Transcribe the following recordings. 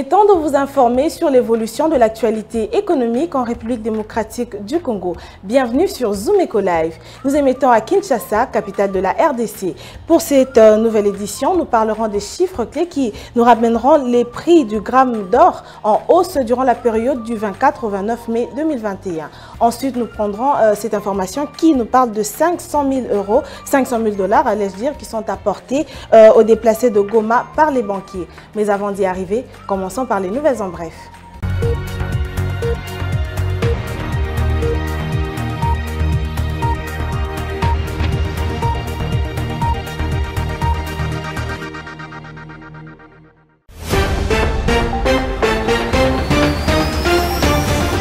Il est temps de vous informer sur l'évolution de l'actualité économique en République démocratique du Congo. Bienvenue sur Zoom Eco Live. Nous émettons à Kinshasa, capitale de la RDC. Pour cette nouvelle édition, nous parlerons des chiffres clés qui nous ramèneront les prix du gramme d'or en hausse durant la période du 24 au 29 mai 2021. Ensuite, nous prendrons cette information qui nous parle de 500 000 euros, 500 000 dollars, allais-je dire, qui sont apportés aux déplacés de Goma par les banquiers. Mais avant d'y arriver, commençons par les nouvelles en bref.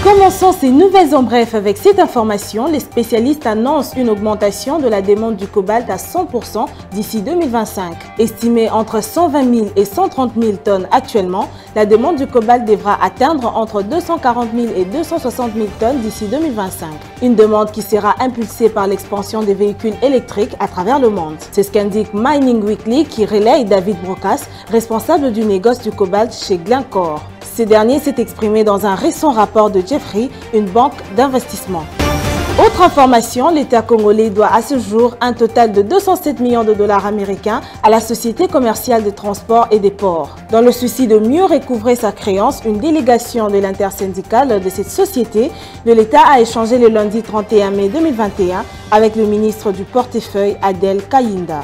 Commençons ces nouvelles en bref avec cette information. Les spécialistes annoncent une augmentation de la demande du cobalt à 100% d'ici 2025. Estimée entre 120 000 et 130 000 tonnes actuellement, la demande du cobalt devra atteindre entre 240 000 et 260 000 tonnes d'ici 2025. Une demande qui sera impulsée par l'expansion des véhicules électriques à travers le monde. C'est ce qu'indique Mining Weekly qui relaye David Brocas, responsable du négoce du cobalt chez Glencore. Ce dernier s'est exprimé dans un récent rapport de Jeffrey, une banque d'investissement. Autre information, l'État congolais doit à ce jour un total de 207 millions de dollars américains à la Société commerciale des transports et des ports. Dans le souci de mieux recouvrer sa créance, une délégation de l'intersyndicale de cette société de l'État a échangé le lundi 31 mai 2021 avec le ministre du portefeuille Adel Kayinda.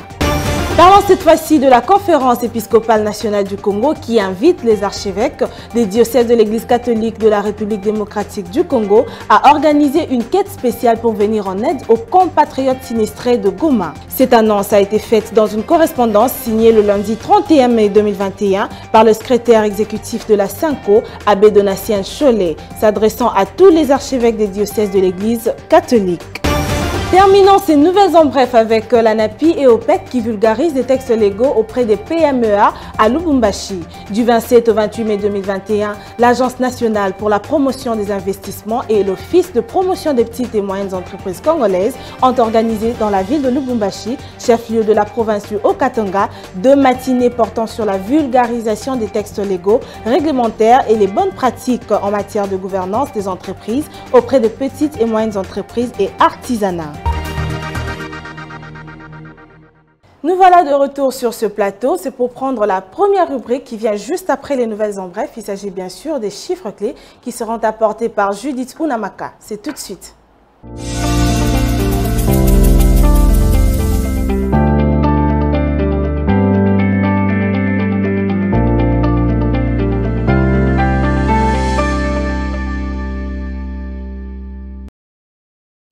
Parlons cette fois-ci de la conférence épiscopale nationale du Congo qui invite les archevêques des diocèses de l'Église catholique de la République démocratique du Congo à organiser une quête spéciale pour venir en aide aux compatriotes sinistrés de Goma. Cette annonce a été faite dans une correspondance signée le lundi 31 mai 2021 par le secrétaire exécutif de la SYNCO, Abbé Donatien Cholet, s'adressant à tous les archevêques des diocèses de l'Église catholique. Terminons ces nouvelles en bref avec l'ANAPI et OPEC qui vulgarisent des textes légaux auprès des PMEA à Lubumbashi. Du 27 au 28 mai 2021, l'Agence nationale pour la promotion des investissements et l'Office de promotion des petites et moyennes entreprises congolaises ont organisé dans la ville de Lubumbashi, chef-lieu de la province du Haut-Katanga, 2 matinées portant sur la vulgarisation des textes légaux, réglementaires et les bonnes pratiques en matière de gouvernance des entreprises auprès des petites et moyennes entreprises et artisanat. Nous voilà de retour sur ce plateau. C'est pour prendre la première rubrique qui vient juste après les nouvelles en bref. Il s'agit bien sûr des chiffres clés qui seront apportés par Judith Unamaka. C'est tout de suite.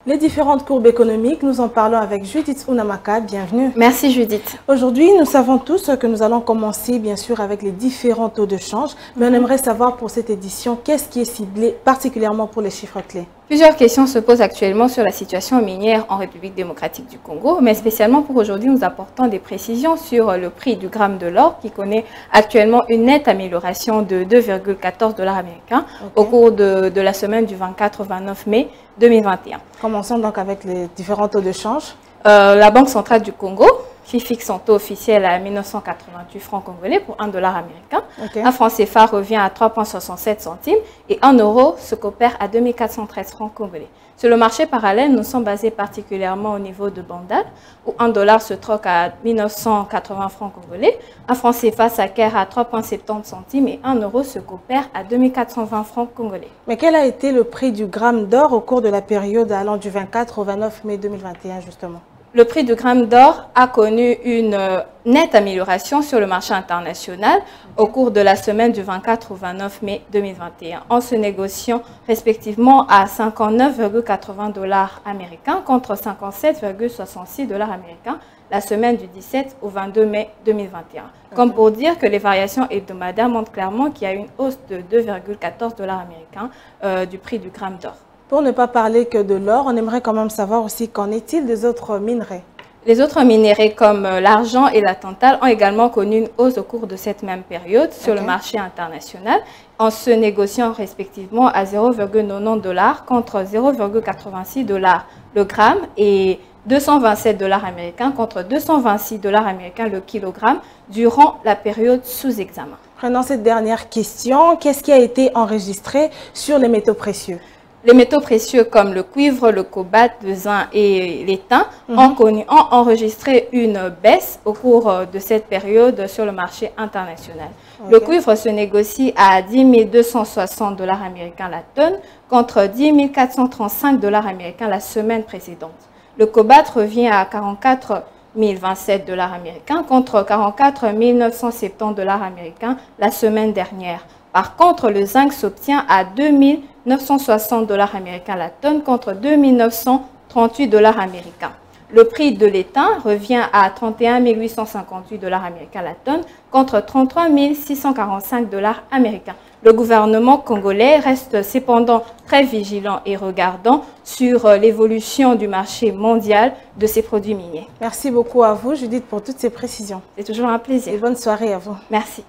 Les différentes courbes économiques, nous en parlons avec Judith Unamaka. Bienvenue. Merci Judith. Aujourd'hui, nous savons tous que nous allons commencer bien sûr avec les différents taux de change. Mais on aimerait savoir pour cette édition, qu'est-ce qui est ciblé particulièrement pour les chiffres clés? Plusieurs questions se posent actuellement sur la situation minière en République démocratique du Congo, mais spécialement pour aujourd'hui, nous apportons des précisions sur le prix du gramme de l'or qui connaît actuellement une nette amélioration de 2,14 $ américains au cours de la semaine du 24 au 29 mai 2021. Commençons donc avec les différents taux de change. La Banque centrale du Congo qui fixe son taux officiel à 1988 francs congolais pour 1 dollar américain. Un franc CFA revient à 3,67 centimes et 1 euro se coopère à 2413 francs congolais. Sur le marché parallèle, nous sommes basés particulièrement au niveau de Bandal, où 1 dollar se troque à 1980 francs congolais, un franc CFA s'acquiert à 3,70 centimes et 1 euro se coopère à 2420 francs congolais. Mais quel a été le prix du gramme d'or au cours de la période allant du 24 au 29 mai 2021 justement? Le prix du gramme d'or a connu une nette amélioration sur le marché international au cours de la semaine du 24 au 29 mai 2021, en se négociant respectivement à 59,80 $ américains contre 57,66 $ américains la semaine du 17 au 22 mai 2021. Comme pour dire que les variations hebdomadaires montrent clairement qu'il y a une hausse de 2,14 $ américains du prix du gramme d'or. Pour ne pas parler que de l'or, on aimerait quand même savoir aussi qu'en est-il des autres minerais? Les autres minéraux comme l'argent et la tantale ont également connu une hausse au cours de cette même période sur le marché international en se négociant respectivement à 0,90 $ contre 0,86 $ le gramme et 227 $ américains contre 226 $ américains le kilogramme durant la période sous examen. Prenons cette dernière question. Qu'est-ce qui a été enregistré sur les métaux précieux? Les métaux précieux comme le cuivre, le cobalt, le zinc et l'étain ont enregistré une baisse au cours de cette période sur le marché international. Le cuivre se négocie à 10 260 $ américains la tonne contre 10 435 $ américains la semaine précédente. Le cobalt revient à 44 027 $ américains contre 44 970 $ américains la semaine dernière. Par contre, le zinc s'obtient à 2 960 $ américains la tonne contre 2 938 $ américains. Le prix de l'étain revient à 31 858 $ américains la tonne contre 33 645 $ américains. Le gouvernement congolais reste cependant très vigilant et regardant sur l'évolution du marché mondial de ces produits miniers. Merci beaucoup à vous, Judith, pour toutes ces précisions. C'est toujours un plaisir. Et bonne soirée à vous. Merci.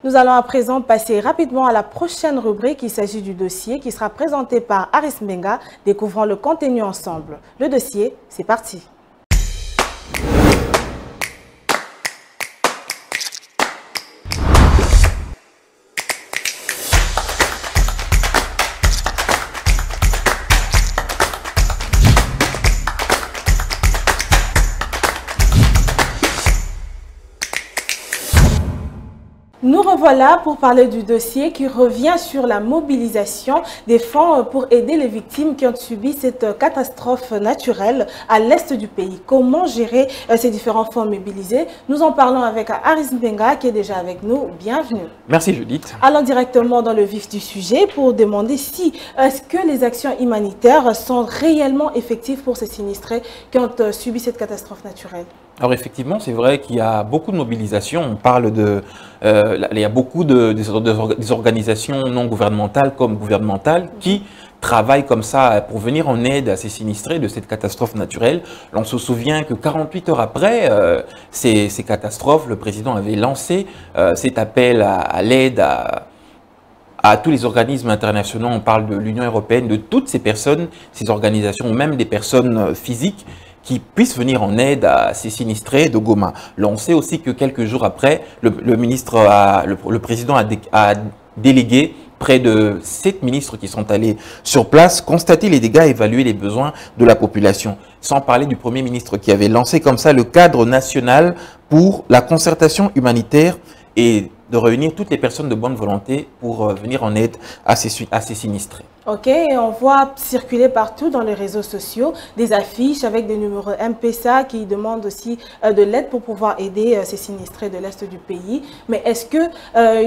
Nous allons à présent passer rapidement à la prochaine rubrique. Il s'agit du dossier qui sera présenté par Aris Mbenga. Découvrons le contenu ensemble. Le dossier, c'est parti. Nous revoilà pour parler du dossier qui revient sur la mobilisation des fonds pour aider les victimes qui ont subi cette catastrophe naturelle à l'est du pays. Comment gérer ces différents fonds mobilisés? Nous en parlons avec Aris Mbenga qui est déjà avec nous. Bienvenue. Merci Judith. Allons directement dans le vif du sujet pour demander si est-ce que les actions humanitaires sont réellement effectives pour ces sinistrés qui ont subi cette catastrophe naturelle. Alors effectivement, c'est vrai qu'il y a beaucoup de mobilisation. On parle de, il y a beaucoup des organisations non gouvernementales comme gouvernementales qui travaillent comme ça pour venir en aide à ces sinistrés de cette catastrophe naturelle. On se souvient que 48 heures après ces catastrophes, le président avait lancé cet appel à l'aide à tous les organismes internationaux. On parle de l'Union européenne, de toutes ces personnes, ces organisations, ou même des personnes physiques qui puissent venir en aide à ces sinistrés de Goma. Là, on sait aussi que quelques jours après, le président a délégué près de 7 ministres qui sont allés sur place, constater les dégâts, évaluer les besoins de la population. Sans parler du Premier ministre qui avait lancé comme ça le cadre national pour la concertation humanitaire et de réunir toutes les personnes de bonne volonté pour venir en aide à ces sinistrés. Ok, et on voit circuler partout dans les réseaux sociaux des affiches avec des numéros M-Pesa qui demandent aussi de l'aide pour pouvoir aider ces sinistrés de l'Est du pays. Mais est-ce que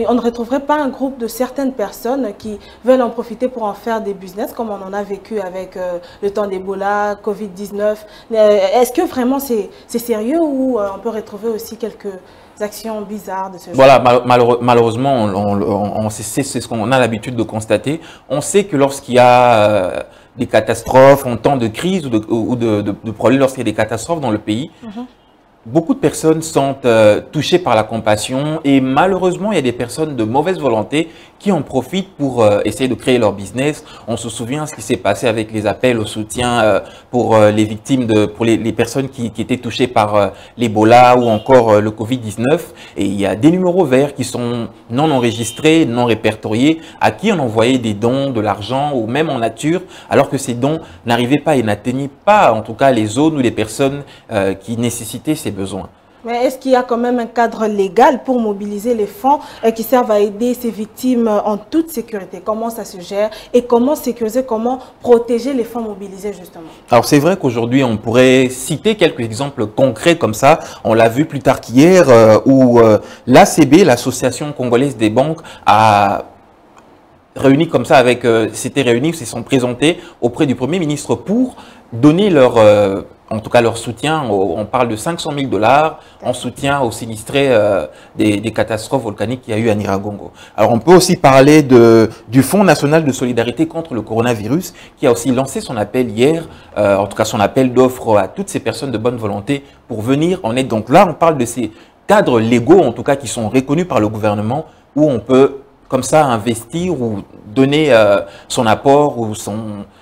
on ne retrouverait pas un groupe de certaines personnes qui veulent en profiter pour en faire des business comme on en a vécu avec le temps d'Ebola, Covid-19? Est-ce que vraiment c'est sérieux ou on peut retrouver aussi quelques actions bizarres de ce genre? Voilà, malheureusement, c'est ce qu'on a l'habitude de constater. On sait que lorsqu'il y a des catastrophes, en temps de crise ou de problèmes, lorsqu'il y a des catastrophes dans le pays, beaucoup de personnes sont touchées par la compassion et malheureusement, il y a des personnes de mauvaise volonté qui en profitent pour essayer de créer leur business. On se souvient ce qui s'est passé avec les appels au soutien pour les victimes, pour les personnes qui étaient touchées par l'Ebola ou encore le Covid-19. Et il y a des numéros verts qui sont non enregistrés, non répertoriés, à qui on envoyait des dons, de l'argent ou même en nature, alors que ces dons n'arrivaient pas et n'atteignaient pas, en tout cas, les zones ou les personnes qui nécessitaient ces besoins. Mais est-ce qu'il y a quand même un cadre légal pour mobiliser les fonds qui servent à aider ces victimes en toute sécurité? Comment ça se gère et comment sécuriser, comment protéger les fonds mobilisés justement? Alors c'est vrai qu'aujourd'hui on pourrait citer quelques exemples concrets comme ça. On l'a vu plus tard qu'hier où l'ACB, l'Association congolaise des banques, a réuni comme ça avec, s'étaient réunis, se sont présentés auprès du Premier ministre pour donner leur en tout cas leur soutien. On parle de 500 000 $ en soutien aux sinistrés des catastrophes volcaniques qu'il y a eu à Nyiragongo. Alors on peut aussi parler du Fonds national de solidarité contre le coronavirus qui a aussi lancé son appel hier, en tout cas son appel d'offres à toutes ces personnes de bonne volonté pour venir en aide. Donc là on parle de ces cadres légaux en tout cas qui sont reconnus par le gouvernement où on peut comme ça investir ou donner son apport ou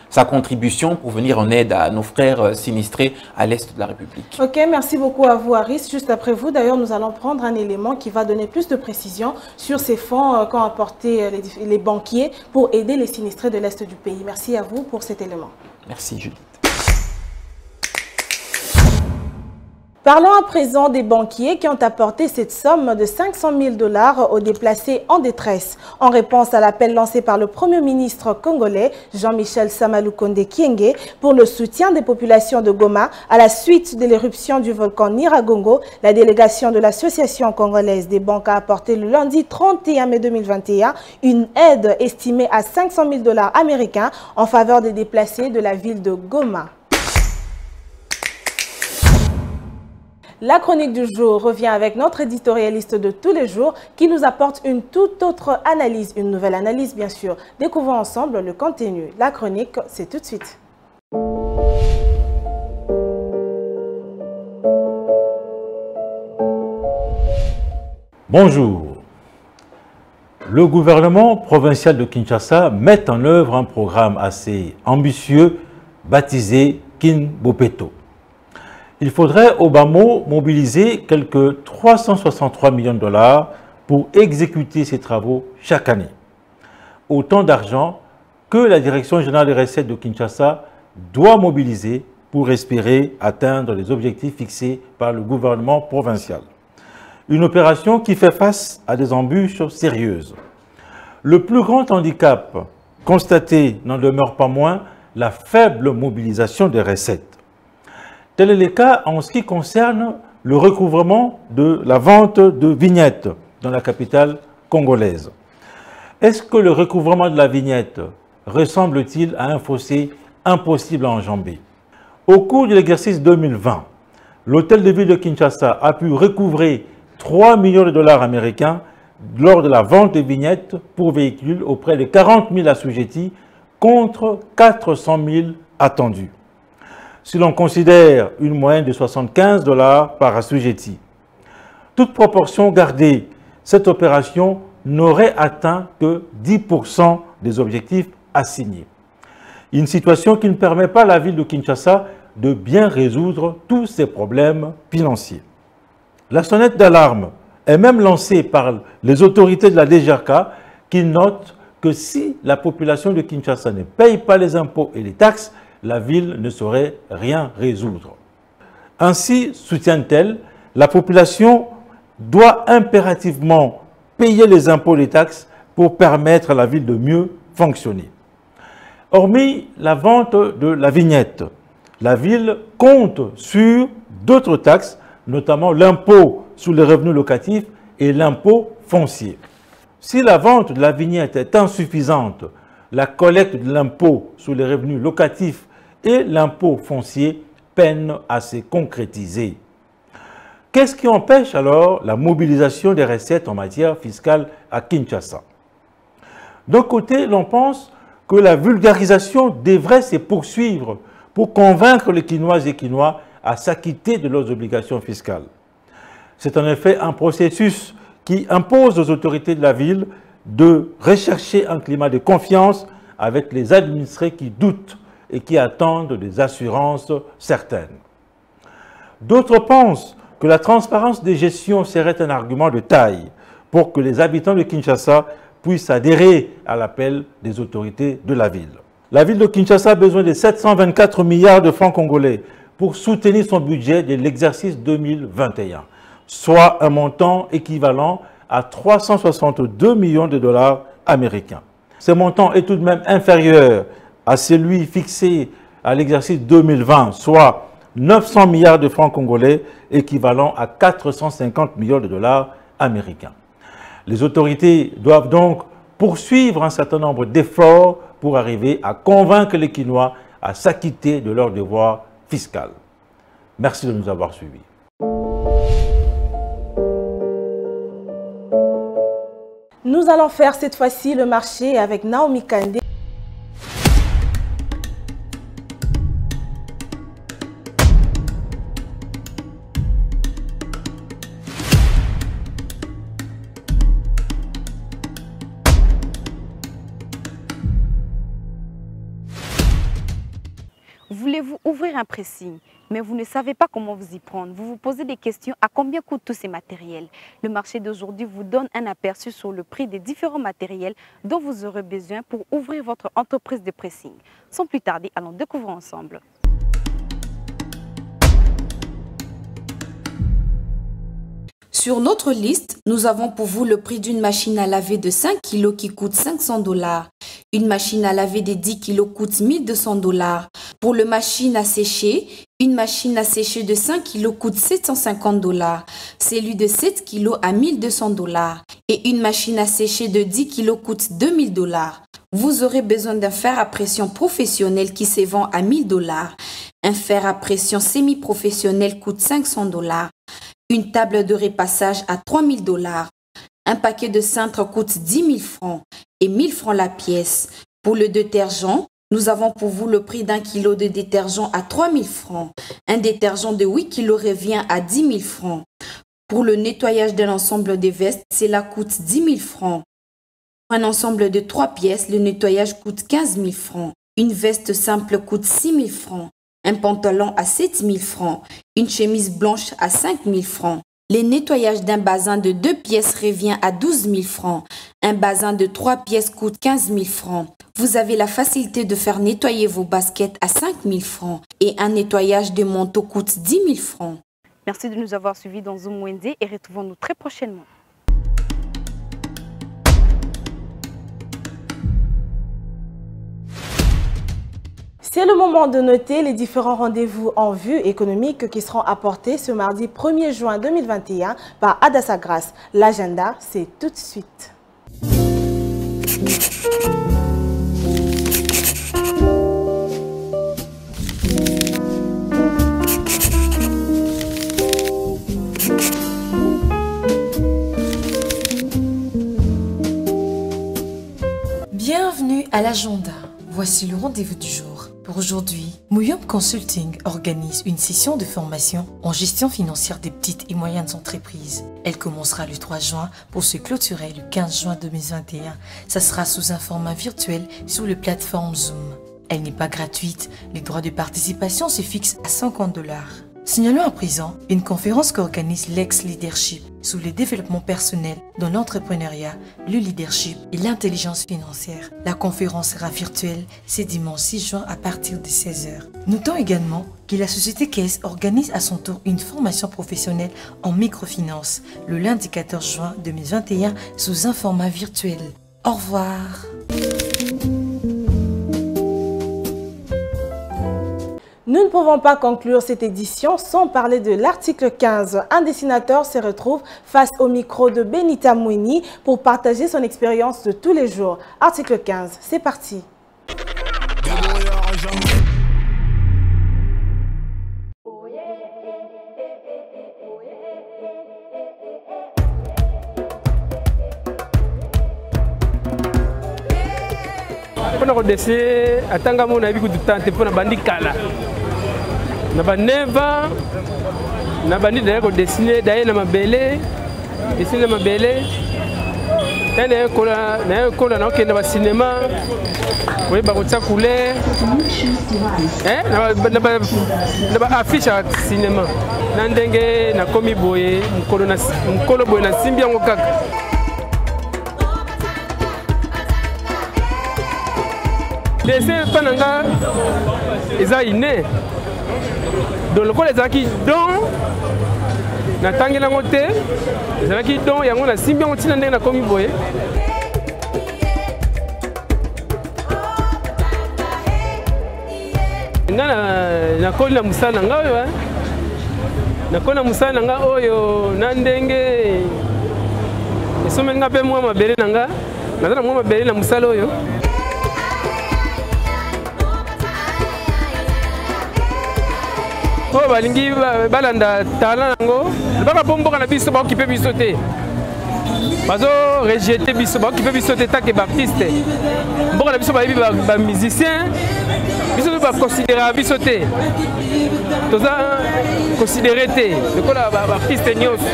sa contribution pour venir en aide à nos frères sinistrés à l'Est de la République. Ok, merci beaucoup à vous, Aris. Juste après vous, d'ailleurs, nous allons prendre un élément qui va donner plus de précision sur ces fonds qu'ont apporté les banquiers pour aider les sinistrés de l'Est du pays. Merci à vous pour cet élément. Merci, Judith. Parlons à présent des banquiers qui ont apporté cette somme de 500 000 $ aux déplacés en détresse. En réponse à l'appel lancé par le Premier ministre congolais, Jean-Michel Samalukonde Kyenge, pour le soutien des populations de Goma à la suite de l'éruption du volcan Nyiragongo, la délégation de l'Association congolaise des banques a apporté le lundi 31 mai 2021 une aide estimée à 500 000 $ américains en faveur des déplacés de la ville de Goma. La chronique du jour revient avec notre éditorialiste de tous les jours qui nous apporte une toute autre analyse, une nouvelle analyse bien sûr. Découvrons ensemble le contenu. La chronique, c'est tout de suite. Bonjour. Le gouvernement provincial de Kinshasa met en œuvre un programme assez ambitieux baptisé Kin Bopeto. Il faudrait au bas mot mobiliser quelques 363 millions de $ pour exécuter ces travaux chaque année. Autant d'argent que la Direction générale des recettes de Kinshasa doit mobiliser pour espérer atteindre les objectifs fixés par le gouvernement provincial. Une opération qui fait face à des embûches sérieuses. Le plus grand handicap constaté n'en demeure pas moins la faible mobilisation des recettes. Tel est le cas en ce qui concerne le recouvrement de la vente de vignettes dans la capitale congolaise. Est-ce que le recouvrement de la vignette ressemble-t-il à un fossé impossible à enjamber? Au cours de l'exercice 2020, l'hôtel de ville de Kinshasa a pu recouvrer 3 millions de $ américains lors de la vente de vignettes pour véhicules auprès de 40 000 assujettis contre 400 000 attendus. Si l'on considère une moyenne de 75 $ par assujetti. Toute proportion gardée, cette opération n'aurait atteint que 10% des objectifs assignés. Une situation qui ne permet pas à la ville de Kinshasa de bien résoudre tous ses problèmes financiers. La sonnette d'alarme est même lancée par les autorités de la DGRK qui notent que si la population de Kinshasa ne paye pas les impôts et les taxes, la ville ne saurait rien résoudre. Ainsi, soutient-elle, la population doit impérativement payer les impôts et les taxes pour permettre à la ville de mieux fonctionner. Hormis la vente de la vignette, la ville compte sur d'autres taxes, notamment l'impôt sur les revenus locatifs et l'impôt foncier. Si la vente de la vignette est insuffisante, la collecte de l'impôt sur les revenus locatifs et l'impôt foncier peinent à se concrétiser. Qu'est-ce qui empêche alors la mobilisation des recettes en matière fiscale à Kinshasa? D'un côté, l'on pense que la vulgarisation devrait se poursuivre pour convaincre les Kinoises et Kinois à s'acquitter de leurs obligations fiscales. C'est en effet un processus qui impose aux autorités de la ville de rechercher un climat de confiance avec les administrés qui doutent et qui attendent des assurances certaines. D'autres pensent que la transparence des gestions serait un argument de taille pour que les habitants de Kinshasa puissent adhérer à l'appel des autorités de la ville. La ville de Kinshasa a besoin de 724 milliards de francs congolais pour soutenir son budget de l'exercice 2021, soit un montant équivalent à 362 millions de $ américains. Ce montant est tout de même inférieur à celui fixé à l'exercice 2020, soit 900 milliards de francs congolais, équivalent à 450 millions de $ américains. Les autorités doivent donc poursuivre un certain nombre d'efforts pour arriver à convaincre les Kinois à s'acquitter de leurs devoirs fiscaux. Merci de nous avoir suivis. Nous allons faire cette fois-ci le marché avec Naomi Kandé. Voulez-vous ouvrir un pressing, mais vous ne savez pas comment vous y prendre? Vous vous posez des questions, à combien coûtent tous ces matériels? Le marché d'aujourd'hui vous donne un aperçu sur le prix des différents matériels dont vous aurez besoin pour ouvrir votre entreprise de pressing. Sans plus tarder, allons découvrir ensemble. Sur notre liste, nous avons pour vous le prix d'une machine à laver de 5 kg qui coûte 500 $. Une machine à laver de 10 kg coûte 1200 $. Pour le machine à sécher, une machine à sécher de 5 kg coûte 750 $. Celui de 7 kg à 1200 $. Et une machine à sécher de 10 kg coûte 2000 $. Vous aurez besoin d'un fer à pression professionnel qui se vend à 1000 $. Un fer à pression semi-professionnel coûte 500 $. Une table de repassage à 3000 $. Un paquet de cintres coûte 10 000 francs et 1000 francs la pièce. Pour le détergent, nous avons pour vous le prix d'un kilo de détergent à 3000 francs. Un détergent de 8 kg revient à 10 000 francs. Pour le nettoyage de l'ensemble des vestes, cela coûte 10 000 francs. Pour un ensemble de 3 pièces, le nettoyage coûte 15 000 francs. Une veste simple coûte 6 000 francs. Un pantalon à 7 000 francs, une chemise blanche à 5 000 francs. Le nettoyage d'un bazin de 2 pièces revient à 12 000 francs. Un bazin de 3 pièces coûte 15 000 francs. Vous avez la facilité de faire nettoyer vos baskets à 5 000 francs et un nettoyage de manteau coûte 10 000 francs. Merci de nous avoir suivis dans Zoom Wednesday et retrouvons-nous très prochainement. C'est le moment de noter les différents rendez-vous en vue économique qui seront apportés ce mardi 1er juin 2021 par Adassa Grace. L'agenda, c'est tout de suite. Bienvenue à l'agenda. Voici le rendez-vous du jour. Pour aujourd'hui, Mouyom Consulting organise une session de formation en gestion financière des petites et moyennes entreprises. Elle commencera le 3 juin pour se clôturer le 15 juin 2021. Ça sera sous un format virtuel sur la plateforme Zoom. Elle n'est pas gratuite, les droits de participation se fixent à 50 $. Signalons à présent une conférence qu'organise Lex Leadership sur le développement personnel dans l'entrepreneuriat, le leadership et l'intelligence financière. La conférence sera virtuelle ce dimanche 6 juin à partir de 16 h. Notons également que la société Caisse organise à son tour une formation professionnelle en microfinance le lundi 14 juin 2021 sous un format virtuel. Au revoir. Nous ne pouvons pas conclure cette édition sans parler de l'article 15. Un dessinateur se retrouve face au micro de Benita Mouini pour partager son expérience de tous les jours. Article 15, c'est parti. Pour dessiner, attends mon avis du temps pour bandi kala. Na ba 9 ans, na bandi d'ailleurs dessiner d'ailleurs na mabele, dessiner na mabele. Tene kola na okenda ba cinéma. Oui ba kotsa couleur. Na ba affiche à cinéma. Na ndenge na komi boye, mukolo boye na simbi yango kaka. Dessin pananga eza iné donc le les aki don na tangela ngote ezalaki don yango na simbi yango tina ndenge na komi boye nga na koli na musala nga oyo na koli na musala nga oyo na ndenge esomeli nga pe mwa mabele na nga naza na mwa mabele na musala oyo. Oh, balingi balanda talent nango baka bomboka na biso ba occupé biso te bazo rejeter biso ba occupé biso te take ba artiste mboka na biso ba yebi ba musicien biso ba considérer biso te toza considérer te lokola ba artiste nyonso.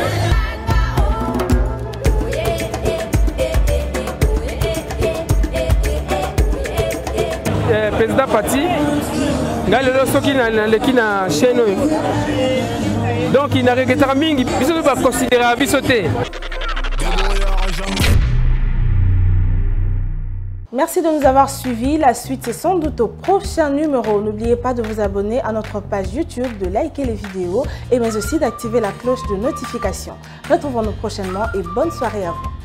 Président parti ngai lelo soki naleki na chaîne oyo donc na regretaka mingi biso to baconsidérera biso te. Merci de nous avoir suivis. La suite, c'est sans doute au prochain numéro. N'oubliez pas de vous abonner à notre page YouTube, de liker les vidéos et mais aussi d'activer la cloche de notification. Retrouvons-nous prochainement et bonne soirée à vous.